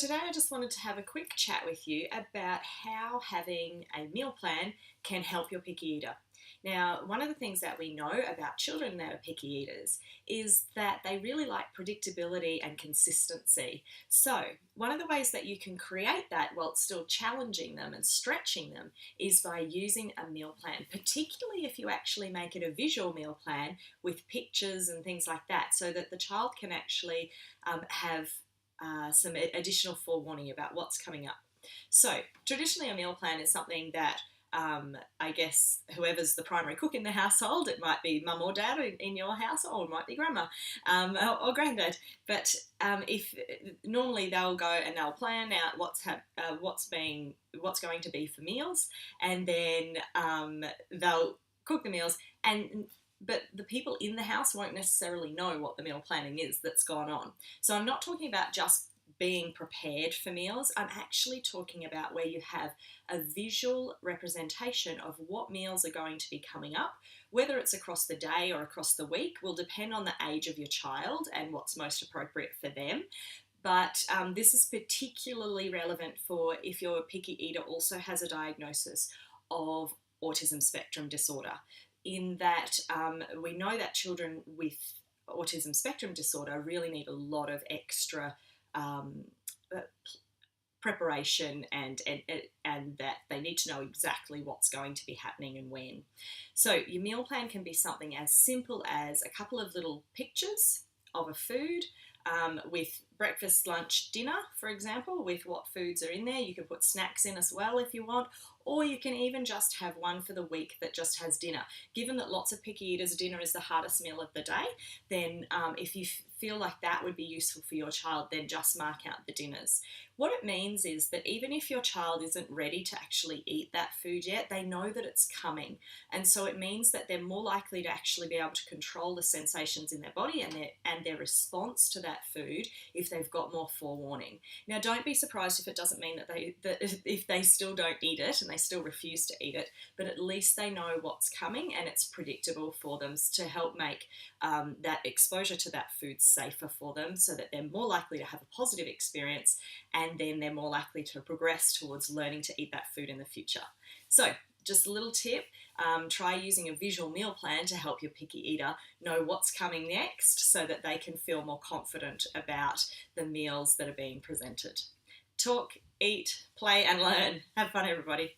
today I just wanted to have a quick chat with you about how having a meal plan can help your picky eater. Now, one of the things that we know about children that are picky eaters is that they really like predictability and consistency. So, one of the ways that you can create that while still challenging them and stretching them is by using a meal plan, particularly if you actually make it a visual meal plan with pictures and things like that, so that the child can actually have some additional forewarning about what's coming up. So, traditionally, a meal plan is something that I guess whoever's the primary cook in the household, it might be mum or dad in your household, it might be grandma or granddad. But if normally they'll go and they'll plan out what's going to be for meals, and then they'll cook the meals but the people in the house won't necessarily know what the meal planning is that's gone on. So I'm not talking about just being prepared for meals. I'm actually talking about where you have a visual representation of what meals are going to be coming up. Whether it's across the day or across the week will depend on the age of your child and what's most appropriate for them. But this is particularly relevant for if your picky eater also has a diagnosis of autism spectrum disorder, in that we know that children with autism spectrum disorder really need a lot of extra preparation and that they need to know exactly what's going to be happening and when. So your meal plan can be something as simple as a couple of little pictures of a food with breakfast, lunch, dinner, for example, with what foods are in there. You can put snacks in as well if you want, or you can even just have one for the week that just has dinner. Given that lots of picky eaters, dinner is the hardest meal of the day, then if you feel like that would be useful for your child, then just mark out the dinners. What it means is that even if your child isn't ready to actually eat that food yet, they know that it's coming. And so it means that they're more likely to actually be able to control the sensations in their body and their response to that food if they've got more forewarning. Now, don't be surprised if it doesn't mean that if they still don't eat it and they still refuse to eat it, but at least they know what's coming and it's predictable for them to help make that exposure to that food safer for them, so that they're more likely to have a positive experience, and then they're more likely to progress towards learning to eat that food in the future. So just a little tip, try using a visual meal plan to help your picky eater know what's coming next, so that they can feel more confident about the meals that are being presented. Talk, eat, play and learn. Have fun, everybody.